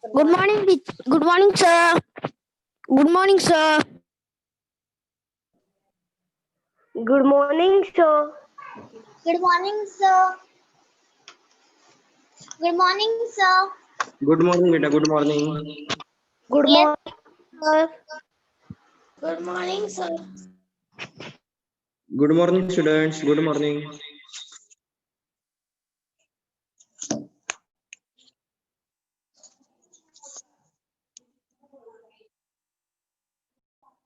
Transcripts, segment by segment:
Good morning, good morning, sir. Good morning, sir. Good morning, sir. Good morning, sir. Good morning, sir. Good morning बेटा, good morning. Good Yes, morning, sir. good morning, sir. Good morning students, good morning.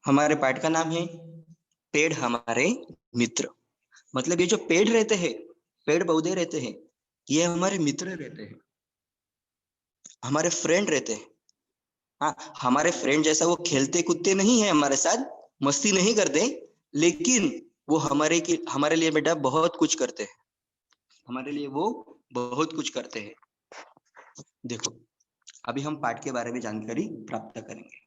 हमारे पाठ का नाम है पेड़ हमारे मित्र. मतलब ये जो पेड़ रहते हैं, पेड़ पौधे रहते हैं, ये हमारे मित्र रहते हैं, हमारे फ्रेंड रहते हैं. हाँ, हमारे फ्रेंड जैसा वो खेलते कूदते नहीं है, हमारे साथ मस्ती नहीं करते, लेकिन वो हमारे लिए बेटा बहुत कुछ करते हैं. हमारे लिए वो बहुत कुछ करते हैं. देखो, अभी हम पाठ के बारे में जानकारी प्राप्त करेंगे.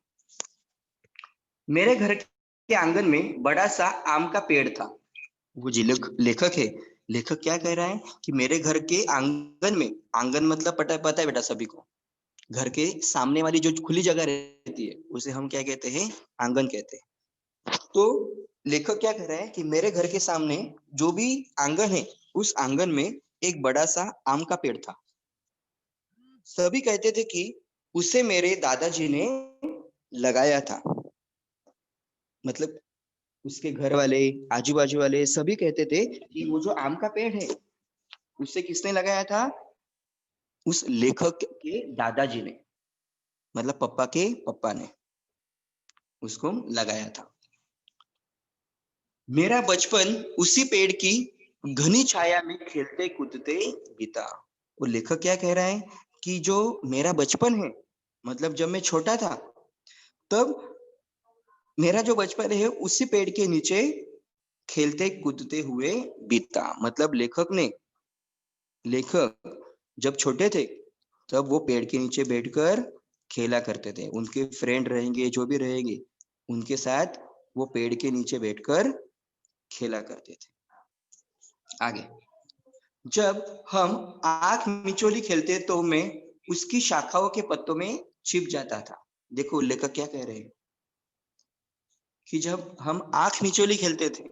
मेरे घर के आंगन में बड़ा सा आम का पेड़ था. वो जी लेखक है. लेखक क्या कह रहा है कि मेरे घर के आंगन में, आंगन मतलब पता है बेटा सभी को, घर के सामने वाली जो खुली जगह रहती है उसे हम क्या कहते हैं, आंगन कहते हैं. तो लेखक क्या कह रहा है कि मेरे घर के सामने जो भी आंगन है, उस आंगन में एक बड़ा सा आम का पेड़ था. सभी कहते थे कि उसे मेरे दादाजी ने लगाया था. मतलब उसके घर वाले, आजू बाजू वाले सभी कहते थे कि वो जो आम का पेड़ है उसे किसने लगाया था, उस लेखक के दादाजी ने, मतलब पप्पा के पप्पा ने उसको लगाया था. मेरा बचपन उसी पेड़ की घनी छाया में खेलते कूदते बीता. वो लेखक क्या कह रहा है कि जो मेरा बचपन है, मतलब जब मैं छोटा था, तब मेरा जो बचपन है उसी पेड़ के नीचे खेलते कूदते हुए बीता. मतलब लेखक जब छोटे थे तब वो पेड़ के नीचे बैठकर खेला करते थे. उनके फ्रेंड रहेंगे, जो भी रहेंगे, उनके साथ वो पेड़ के नीचे बैठकर खेला करते थे. आगे, जब हम आंख मिचोली खेलते तो मैं उसकी शाखाओं के पत्तों में छिप जाता था. देखो लेखक क्या कह रहे हैं कि जब हम आंख मिचोली खेलते थे,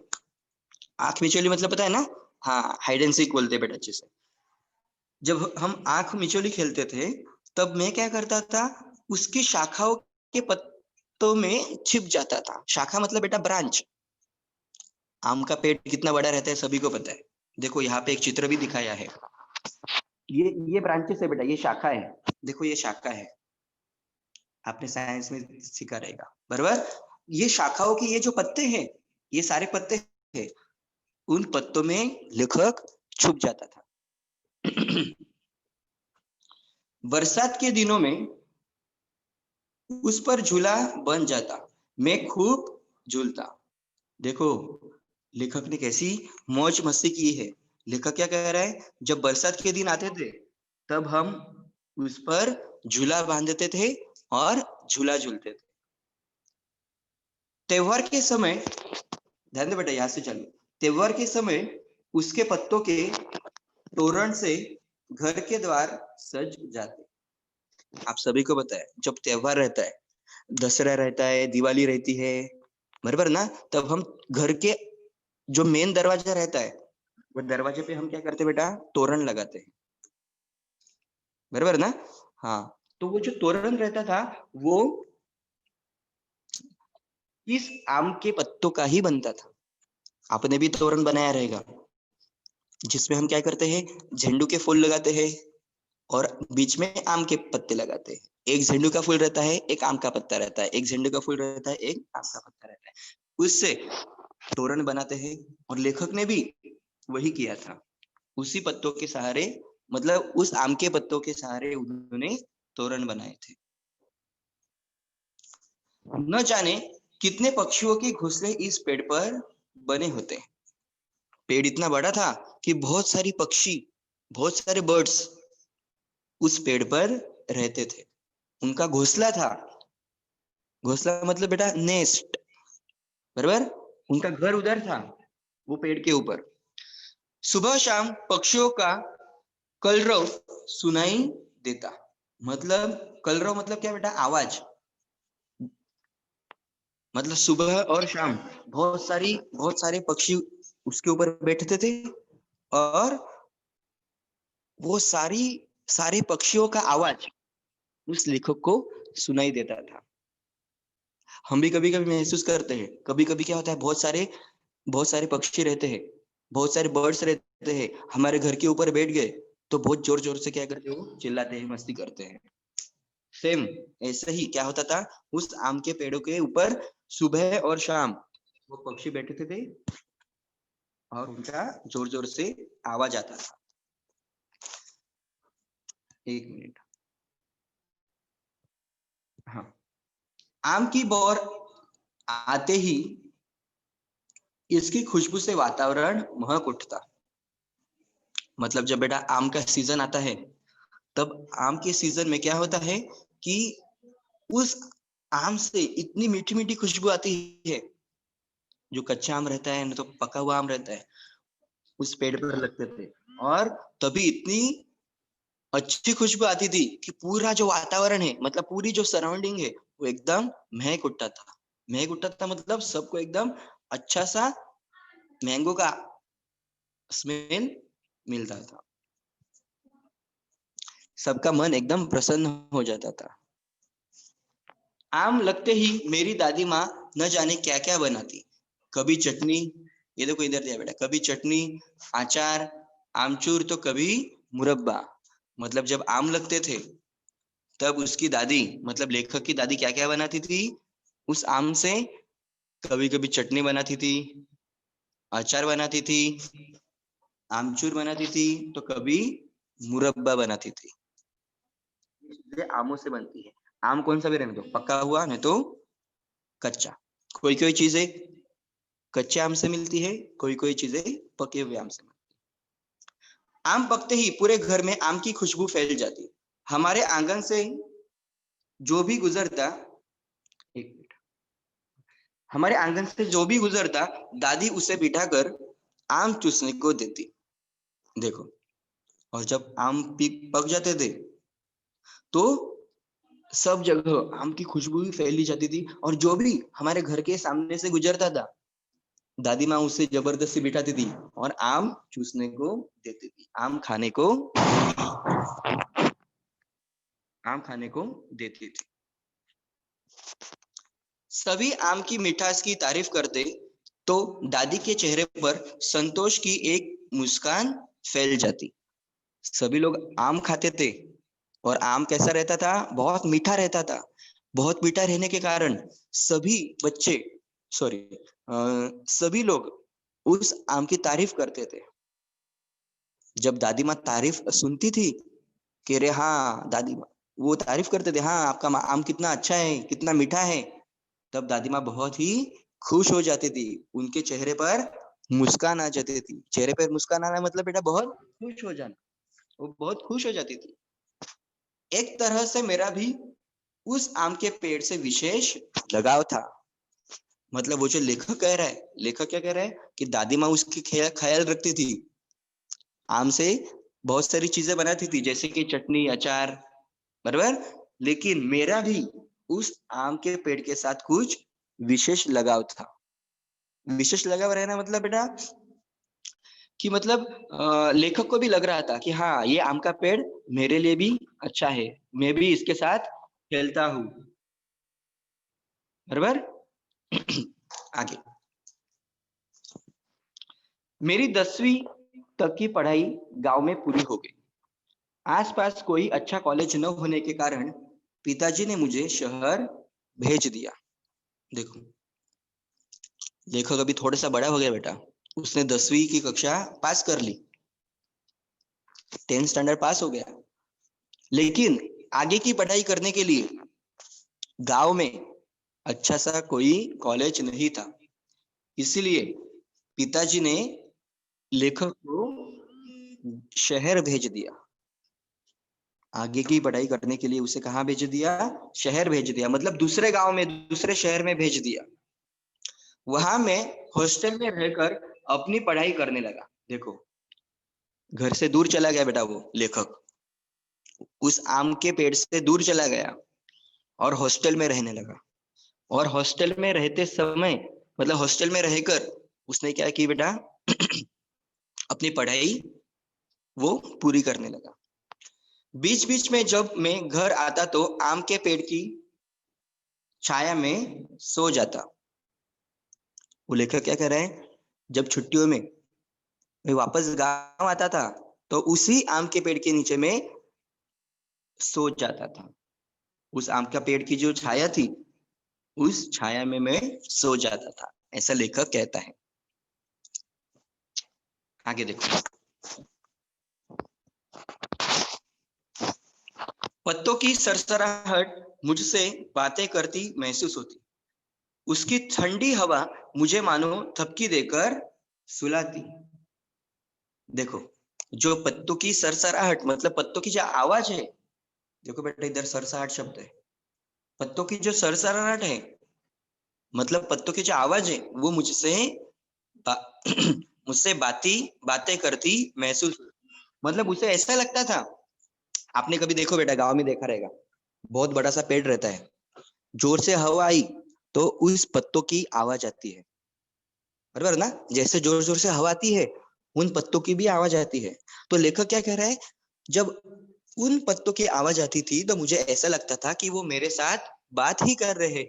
आंख मिचोली मतलब पता है ना, हाँ, हाइड एंड सीक बोलते हैं बेटा अच्छे से. जब हम आंख मिचोली खेलते थे तब मैं क्या करता था, उसकी शाखाओं के पत्तों में छिप जाता था. शाखा मतलब बेटा ब्रांच. आम का पेड़ कितना बड़ा रहता है सभी को पता है. देखो यहाँ पे एक चित्र भी दिखाया है. ये ब्रांचेस है बेटा, ये शाखा है. देखो ये शाखा है, आपने साइंस में सीखा रहेगा बराबर. ये शाखाओं के ये जो पत्ते हैं, ये सारे पत्ते हैं, उन पत्तों में लेखक छुप जाता था. बरसात के दिनों में उस पर झूला बन जाता, मैं खूब झूलता. देखो लेखक ने कैसी मौज मस्ती की है. लेखक क्या कह रहा है, जब बरसात के दिन आते थे तब हम उस पर झूला बांधते थे और झूला झूलते थे. त्योहार के समय, ध्यान दे बेटा, यहां से चलो. त्योहार के समय उसके पत्तों के तोरण से घर के द्वार सज जाते. आप सभी को पता है जब त्योहार रहता है, दशहरा रहता है, दिवाली रहती है, बराबर ना, तब हम घर के जो मेन दरवाजा रहता है, वो दरवाजे पे हम क्या करते बेटा, तोरण लगाते हैं, बराबर ना. हाँ, तो वो जो तोरण रहता था वो इस आम के पत्तों का ही बनता था. आपने भी तोरण बनाया रहेगा जिसमें हम क्या करते हैं, झंडू के फूल लगाते हैं और बीच में आम के पत्ते लगाते हैं. एक झंडू का फूल रहता है, एक आम का पत्ता रहता है, एक झंडू का फूल रहता है, एक आम का पत्ता रहता है. उससे तोरण बनाते हैं. और लेखक ने भी वही किया था. उसी पत्तों के सहारे, मतलब उस आम के पत्तों के सहारे उन्होंने तोरण बनाए थे. न जाने कितने पक्षियों के घोंसले इस पेड़ पर बने होते हैं. पेड़ इतना बड़ा था कि बहुत सारी पक्षी, बहुत सारे बर्ड्स उस पेड़ पर रहते थे. उनका घोंसला था. घोंसला मतलब बेटा नेस्ट, बराबर. उनका घर उधर था, वो पेड़ के ऊपर. सुबह शाम पक्षियों का कलरव सुनाई देता. मतलब कलरव मतलब क्या बेटा? आवाज। मतलब सुबह और शाम बहुत सारे पक्षी उसके ऊपर बैठते थे और वो सारे पक्षियों का आवाज उस लेखक को सुनाई देता था। हम भी कभी कभी महसूस करते हैं, कभी कभी क्या होता है, बहुत सारे पक्षी रहते हैं, बहुत सारे बर्ड्स रहते हैं, हमारे घर के ऊपर बैठ गए तो बहुत जोर जोर से क्या करते हो, चिल्लाते हैं, मस्ती करते हैं। सेम ऐसे ही क्या होता था, उस आम के पेड़ों के ऊपर सुबह और शाम वो पक्षी बैठे थे और उनका जोर जोर से आवाज आता था। एक मिनट। हाँ, आम की बौर आते ही इसकी खुशबू से वातावरण महक उठता। मतलब जब बेटा आम का सीजन आता है, तब आम के सीजन में क्या होता है कि उस आम से इतनी मीठी मीठी खुशबू आती है। जो कच्चा आम रहता है ना, तो पका हुआ आम रहता है, उस पेड़ पर लगते थे और तभी इतनी अच्छी खुशबू आती थी कि पूरा जो वातावरण है, मतलब पूरी जो सराउंडिंग है, वो एकदम महक उठता था। महक उठता था मतलब सबको एकदम अच्छा सा मैंगो का स्मेल मिलता था। सबका मन एकदम प्रसन्न हो जाता था। आम लगते ही मेरी दादी माँ न जाने क्या क्या बनाती। कभी चटनी, ये देखो इधर दिया बेटा, कभी चटनी, अचार, आमचूर, तो कभी मुरब्बा। मतलब जब आम लगते थे तब उसकी दादी, मतलब लेखक की दादी क्या क्या बनाती थी उस आम से? कभी कभी चटनी बनाती थी, अचार बनाती थी, आमचूर बनाती थी, तो कभी मुरब्बा बनाती थी। ये आमों से बनती है। आम कौन सा भी रहने दो, पका हुआ नहीं तो कच्चा। कोई कोई चीजें कच्चे आम से मिलती है, कोई कोई चीजें पके हुए आम से मिलती है। आम पकते ही पूरे घर में आम की खुशबू फैल जाती। हमारे आंगन से जो भी गुजरता, एक मिनट, हमारे आंगन से जो भी गुजरता दादी उसे बिठाकर आम चूसने को देती। देखो, और जब आम पक जाते थे तो सब जगह आम की खुशबू भी फैली जाती थी, और जो भी हमारे घर के सामने से गुजरता था दादी माँ उसे जबरदस्ती बिठाती थी और आम चूसने को देती थी, आम खाने को देती थी। सभी आम की मिठास की तारीफ करते तो दादी के चेहरे पर संतोष की एक मुस्कान फैल जाती। सभी लोग आम खाते थे और आम कैसा रहता था, बहुत मीठा रहता था। बहुत मीठा रहने के कारण सभी बच्चे, सॉरी, सभी लोग उस आम की तारीफ करते थे। जब दादी माँ तारीफ सुनती थी कि रे हाँ, दादी माँ वो तारीफ करते थे, हाँ आपका आम कितना अच्छा है, कितना मीठा है, तब दादी माँ बहुत ही खुश हो जाती थी। उनके चेहरे पर मुस्कान आ जाती थी। चेहरे पर मुस्कान आना मतलब बेटा बहुत खुश हो जाना, वो बहुत खुश हो जाती थी। एक तरह से मेरा भी उस आम के पेड़ से विशेष लगाव था। मतलब वो जो लेखक कह रहा है, लेखक क्या कह रहा है कि दादी माँ उसकी ख्याल रखती थी, आम से बहुत सारी चीजें बनाती थी जैसे कि चटनी, अचार, बराबर, लेकिन मेरा भी उस आम के पेड़ के साथ कुछ विशेष लगाव था। विशेष लगाव रहना मतलब बेटा कि मतलब लेखक को भी लग रहा था कि हाँ ये आम का पेड़ मेरे लिए भी अच्छा है, मैं भी इसके साथ खेलता हूँ, बराबर। आगे, मेरी 10वीं तक की पढ़ाई गांव में पूरी हो गई। आसपास कोई अच्छा कॉलेज न होने के कारण पिताजी ने मुझे शहर भेज दिया। देखो, लेखक अभी थोड़ा सा बड़ा हो गया बेटा, उसने 10वीं की कक्षा पास कर ली, 10th स्टैंडर्ड पास हो गया, लेकिन आगे की पढ़ाई करने के लिए गांव में अच्छा सा कोई कॉलेज नहीं था। इसलिए पिताजी ने लेखक को शहर भेज दिया। आगे की पढ़ाई करने के लिए उसे कहाँ भेज दिया? शहर भेज दिया, मतलब दूसरे गांव में, दूसरे शहर में भेज दिया। वहां मैं हॉस्टल में रहकर अपनी पढ़ाई करने लगा। देखो, घर से दूर चला गया बेटा वो लेखक, उस आम के पेड़ से दूर चला गया और हॉस्टल में रहने लगा। और हॉस्टल में रहते समय मतलब हॉस्टल में रहकर उसने क्या की बेटा अपनी पढ़ाई वो पूरी करने लगा। बीच बीच में जब मैं घर आता तो आम के पेड़ की छाया में सो जाता। वो लेखक क्या कर रहे हैं, जब छुट्टियों में मैं वापस गांव आता था तो उसी आम के पेड़ के नीचे में सो जाता था। उस आम का पेड़ की जो छाया थी उस छाया में मैं सो जाता था, ऐसा लेखक कहता है। आगे देखो, पत्तों की सरसराहट मुझसे बातें करती महसूस होती, उसकी ठंडी हवा मुझे मानो थपकी देकर सुलाती। देखो, जो पत्तों की सरसराहट मतलब पत्तों की जो आवाज है, देखो बेटा इधर सरसराहट शब्द है, पत्तों की जो सरसराहट है मतलब पत्तों की जो आवाज है वो मुझसे मुझसे बातें करती महसूस, मतलब उसे ऐसा लगता था। आपने कभी देखो बेटा गांव में देखा रहेगा, बहुत बड़ा सा पेड़ रहता है, जोर से हवा आई तो उस पत्तों की आवाज आती है, बराबर ना? जैसे जोर जोर से हवा आती है उन पत्तों की भी आवाज आती है। तो लेखक क्या कह रहा है, जब उन पत्तों की आवाज आती थी तो मुझे ऐसा लगता था कि वो मेरे साथ बात ही कर रहे।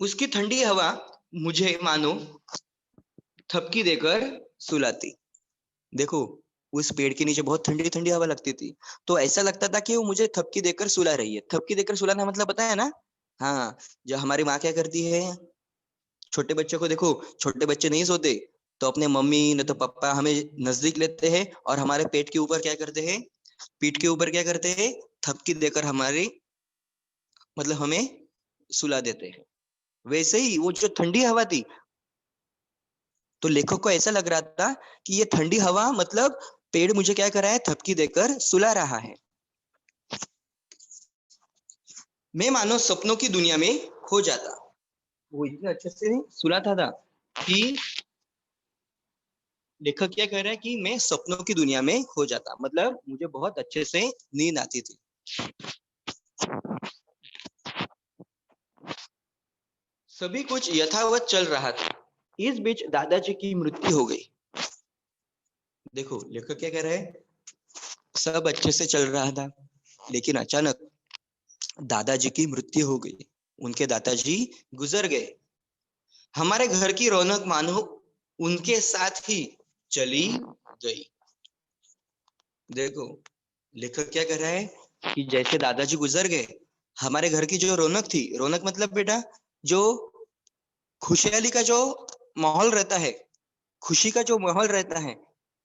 उसकी ठंडी हवा मुझे मानो थपकी देकर सुलाती। देखो, उस पेड़ के नीचे बहुत ठंडी ठंडी हवा लगती थी तो ऐसा लगता था कि वो मुझे थपकी देकर सुला रही है। थपकी देकर सुलाना मतलब पता है ना? हाँ, जो हमारी माँ क्या करती है, छोटे बच्चों को देखो, छोटे बच्चे नहीं सोते तो अपने मम्मी न तो पापा हमें नजदीक लेते हैं और हमारे पेट के ऊपर क्या करते हैं, पीठ के ऊपर क्या करते हैं, थपकी देकर हमारी मतलब हमें सुला देते हैं। वैसे ही वो जो ठंडी हवा थी, तो लेखक को ऐसा लग रहा था कि ये ठंडी हवा मतलब पेड़ मुझे क्या कर रहा है, थपकी देकर सुला रहा है। मैं मानो सपनों की दुनिया में खो जाता। वो इतने अच्छे से सुलाता था कि लेखक क्या कह रहा है कि मैं सपनों की दुनिया में खो जाता, मतलब मुझे बहुत अच्छे से नींद आती थी। सभी कुछ यथावत चल रहा था, इस बीच दादाजी की मृत्यु हो गई। देखो लेखक क्या कह रहा है, सब अच्छे से चल रहा था लेकिन अचानक दादाजी की मृत्यु हो गई, उनके दादाजी गुजर गए। हमारे घर की रौनक मानो उनके साथ ही चली गई। देखो लेखक क्या कर रहा है कि जैसे दादाजी गुजर गए, हमारे घर की जो रौनक थी, रौनक मतलब बेटा जो खुशहाली का जो माहौल रहता है, खुशी का जो माहौल रहता है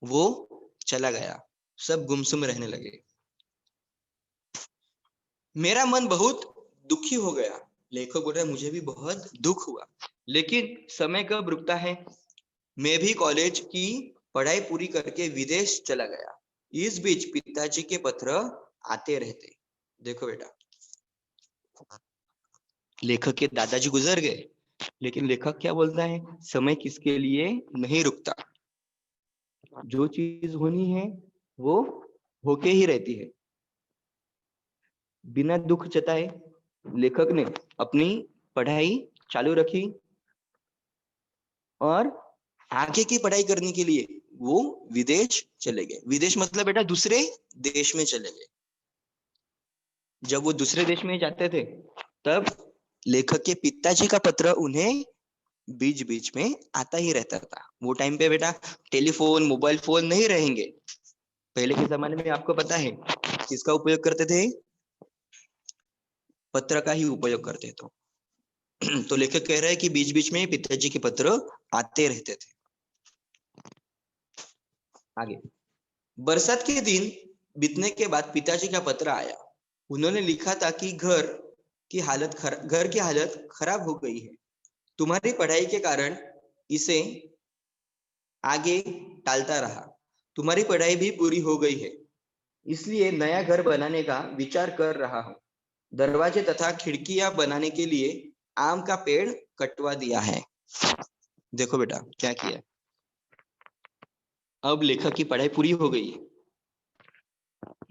वो चला गया, सब गुमसुम रहने लगे। मेरा मन बहुत दुखी हो गया। लेखक बोल रहा है मुझे भी बहुत दुख हुआ, लेकिन समय कब रुकता है। मैं भी कॉलेज की पढ़ाई पूरी करके विदेश चला गया। इस बीच पिताजी के पत्र आते रहते। देखो बेटा, लेखक के दादाजी गुजर गए लेकिन लेखक क्या बोलता है, समय किसके लिए नहीं रुकता, जो चीज होनी है वो होके ही रहती है। बिना दुख जताए लेखक ने अपनी पढ़ाई चालू रखी और आगे की पढ़ाई करने के लिए वो विदेश चले गए। विदेश मतलब बेटा दूसरे देश में चले गए। जब वो दूसरे देश में जाते थे तब लेखक के पिताजी का पत्र उन्हें बीच बीच में आता ही रहता था। वो टाइम पे बेटा टेलीफोन मोबाइल फोन नहीं रहेंगे। पहले के जमाने में आपको पता है किसका उपयोग करते थे, पत्र का ही उपयोग करते थे। तो लेखक कह रहा है कि बीच बीच में पिताजी के पत्र आते रहते थे। आगे, बरसात के दिन बीतने के बाद पिताजी का पत्र आया। उन्होंने लिखा था कि घर की हालत खराब हो गई है, तुम्हारी पढ़ाई के कारण इसे आगे टालता रहा, तुम्हारी पढ़ाई भी पूरी हो गई है, इसलिए नया घर बनाने का विचार कर रहा हूँ। दरवाजे तथा खिड़कियां बनाने के लिए आम का पेड़ कटवा दिया है। देखो बेटा क्या किया, अब लेखक की पढ़ाई पूरी हो गई है,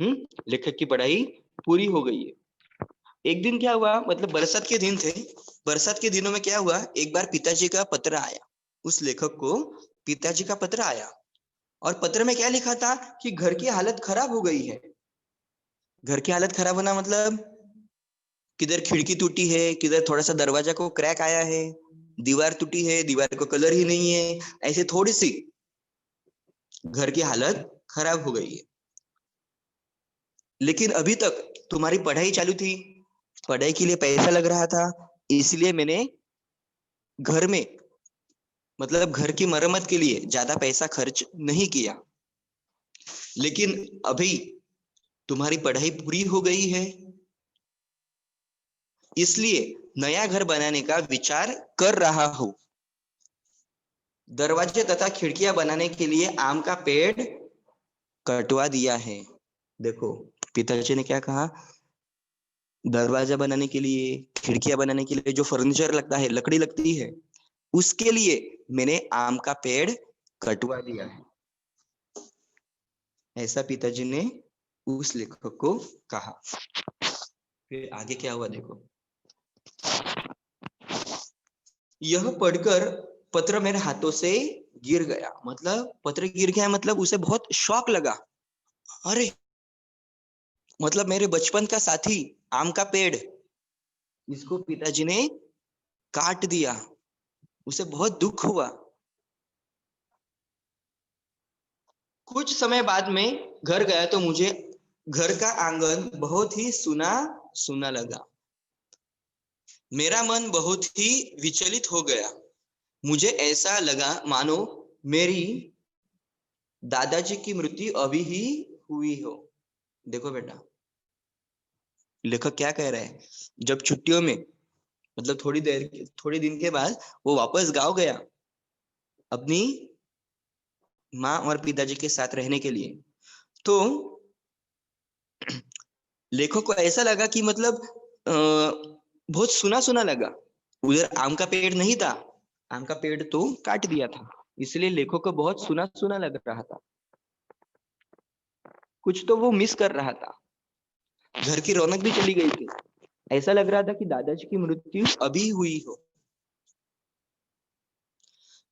लेखक की पढ़ाई पूरी हो गई है। एक दिन क्या हुआ, मतलब बरसात के दिन थे। बरसात के दिनों में क्या हुआ, एक बार पिताजी का पत्र आया। उस लेखक को पिताजी का पत्र आया और पत्र में क्या लिखा था कि घर की हालत खराब हो गई है। घर की हालत खराब होना मतलब किधर खिड़की टूटी है, किधर थोड़ा सा दरवाजा को क्रैक आया है, दीवार टूटी है, दीवार को कलर ही नहीं है, ऐसे थोड़ी सी घर की हालत खराब हो गई है। लेकिन अभी तक तुम्हारी पढ़ाई चालू थी, पढ़ाई के लिए पैसा लग रहा था, इसलिए मैंने घर में मतलब घर की मरम्मत के लिए ज्यादा पैसा खर्च नहीं किया। लेकिन अभी तुम्हारी पढ़ाई पूरी हो गई है, इसलिए नया घर बनाने का विचार कर रहा हूं। दरवाजे तथा खिड़कियां बनाने के लिए आम का पेड़ कटवा दिया है। देखो पिताजी ने क्या कहा, दरवाजा बनाने के लिए, खिड़कियां बनाने के लिए जो फर्नीचर लगता है, लकड़ी लगती है, उसके लिए मैंने आम का पेड़ कटवा दिया है, ऐसा पिताजी ने उस लेखक को कहा। फिर आगे क्या हुआ देखो। यह पढ़कर पत्र मेरे हाथों से गिर गया। मतलब पत्र गिर गया मतलब उसे बहुत शौक लगा। अरे मतलब मेरे बचपन का साथी आम का पेड़, इसको पिताजी ने काट दिया। उसे बहुत दुख हुआ। कुछ समय बाद में घर गया तो मुझे घर का आंगन बहुत ही सूना सूना लगा। मेरा मन बहुत ही विचलित हो गया। मुझे ऐसा लगा मानो मेरी दादाजी की मृत्यु अभी ही हुई हो। देखो बेटा, लेखक क्या कह रहा है, जब छुट्टियों में मतलब थोड़ी दिन के बाद वो वापस गांव गया अपनी माँ और पिताजी के साथ रहने के लिए, तो लेखक को ऐसा लगा कि मतलब बहुत सुना सुना लगा। उधर आम का पेड़ नहीं था, आम का पेड़ तो काट दिया था, इसलिए लेखक को बहुत सुना सुना लग रहा था। कुछ तो वो मिस कर रहा था। घर की रौनक भी चली गई थी। ऐसा लग रहा था कि दादाजी की मृत्यु अभी हुई हो।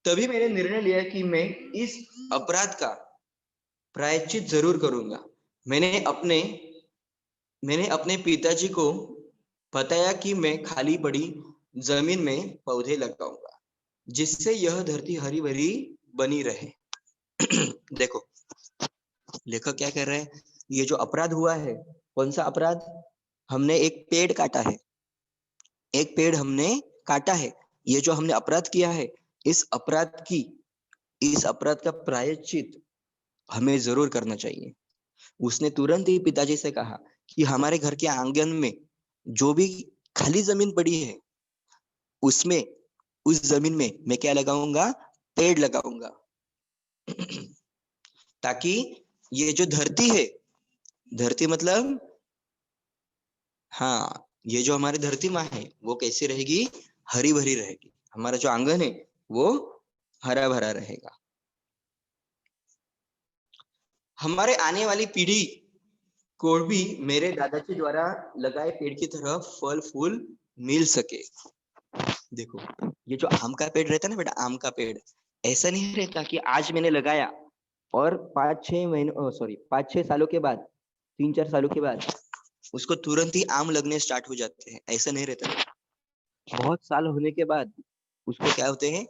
तभी मैंने निर्णय लिया कि मैं इस अपराध का प्रायश्चित जरूर करूंगा। मैंने अपने पिताजी को बताया कि मैं खाली पड़ी जमीन में पौधे लगाऊंगा, जिससे यह धरती हरी भरी बनी रहे। देखो लेखक क्या कह रहे हैं, ये जो अपराध हुआ है, कौन सा अपराध, हमने एक पेड़ काटा है, एक पेड़ हमने काटा है। ये जो हमने अपराध किया है, इस अपराध का प्रायश्चित हमें जरूर करना चाहिए। उसने तुरंत ही पिताजी से कहा कि हमारे घर के आंगन में जो भी खाली जमीन पड़ी है, उसमें उस जमीन में मैं क्या लगाऊंगा, पेड़ लगाऊंगा। ताकि ये जो धरती है, धरती मतलब हाँ, ये जो हमारी धरती माँ है वो कैसी रहेगी, हरी भरी रहेगी। हमारा जो आंगन है वो हरा भरा रहेगा। हमारे आने वाली पीढ़ी को भी मेरे दादाजी द्वारा लगाए पेड़ की तरह फल फूल मिल सके। देखो ये जो आम का पेड़ रहता है ना बेटा, आम का पेड़ ऐसा नहीं रहता कि आज मैंने लगाया और 5-6 सालों के बाद, 3-4 सालों के बाद उसको तुरंत ही आम लगने स्टार्ट हो जाते हैं, ऐसा नहीं रहता। बहुत साल होने के बाद उसको क्या होते हैं,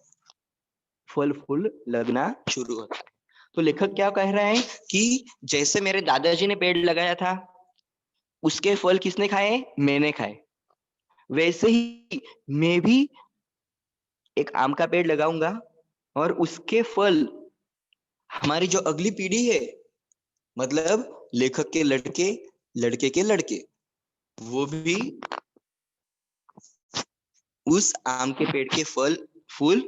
फल फूल लगना शुरू होता है। तो लेखक क्या कह रहे हैं कि जैसे मेरे दादाजी ने पेड़ लगाया था, उसके फल किसने खाए, मैंने खाए, वैसे ही मैं भी एक आम का पेड़ लगाऊंगा और उसके फल हमारी जो अगली पीढ़ी है, मतलब लेखक के लड़के, लड़के के लड़के, वो भी उस आम के पेड़ के फल फूल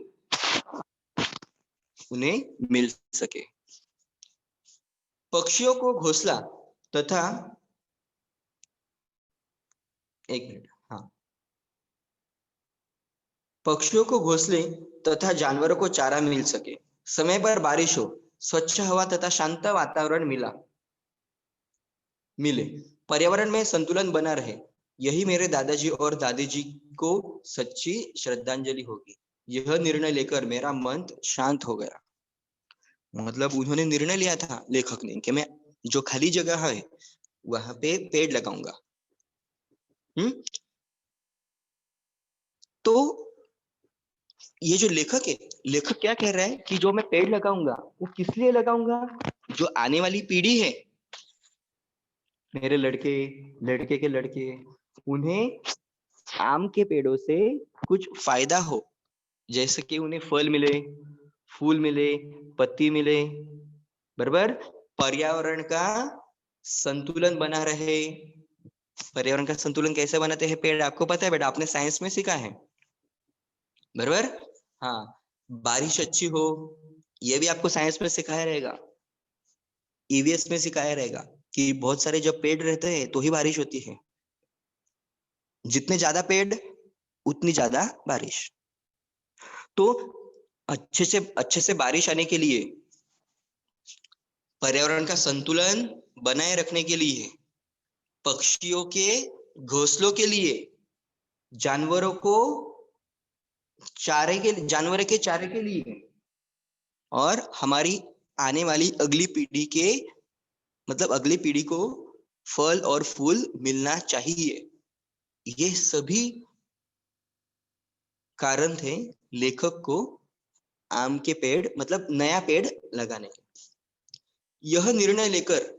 उन्हें मिल सके। पक्षियों को घोंसला तथा एक मिनट, हाँ, पक्षियों को घोंसले तथा जानवरों को चारा मिल सके, समय पर बारिश हो, स्वच्छ हवा तथा शांत वातावरण मिला, मिले, पर्यावरण में संतुलन बना रहे, यही मेरे दादाजी और दादी जी को सच्ची श्रद्धांजलि होगी। यह निर्णय लेकर मेरा मन शांत हो गया। मतलब उन्होंने निर्णय लिया था लेखक ने कि मैं जो खाली जगह है वहां पे पेड़ लगाऊंगा। तो ये जो लेखक है, लेखक क्या कह रहा है कि जो मैं पेड़ लगाऊंगा वो किस लिए लगाऊंगा? जो आने वाली पीढ़ी है, मेरे लड़के, लड़के के लड़के, उन्हें आम के पेड़ों से कुछ फायदा हो, जैसे कि उन्हें फल मिले, फूल मिले, पत्ती मिले, बराबर, पर्यावरण का संतुलन बना रहे। पर्यावरण का संतुलन कैसे बनाते हैं पेड़? आपको पता है बेटा, आपने साइंस में सीखा है, बराबर। हाँ, बारिश अच्छी हो, ये भी आपको साइंस में सिखाया रहेगा, ईवीएस में सिखाया रहेगा कि बहुत सारे जब पेड़ रहते हैं तो ही बारिश होती है। जितने ज्यादा पेड़ उतनी ज्यादा बारिश। तो अच्छे से बारिश आने के लिए, पर्यावरण का संतुलन बनाए रखने के लिए, पक्षियों के घोंसलों के लिए, जानवरों के चारे के लिए, और हमारी आने वाली अगली पीढ़ी के, मतलब अगली पीढ़ी को फल और फूल मिलना चाहिए। ये सभी कारण थे लेखक को आम के पेड़, मतलब नया पेड़ लगाने के। यह निर्णय लेकर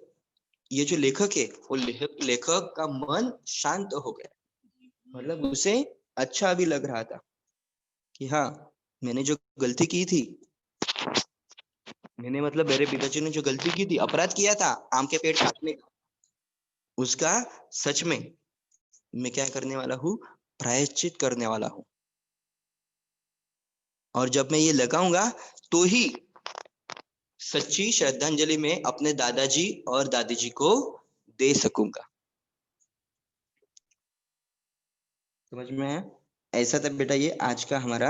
ये जो लेखक है वो लेखक का मन शांत हो गया। मतलब उसे अच्छा भी लग रहा था कि हाँ, मैंने जो गलती की थी, मैंने मतलब मेरे पिताजी ने जो गलती की थी, अपराध किया था आम के पेड़ काटने का, उसका सच में मैं क्या करने वाला हूँ? प्रायश्चित करने वाला हूँ। और जब मैं ये लगाऊंगा तो ही सच्ची श्रद्धांजलि में अपने दादाजी और दादी जी को दे सकूंगा। समझ में आया? ऐसा था बेटा ये आज का हमारा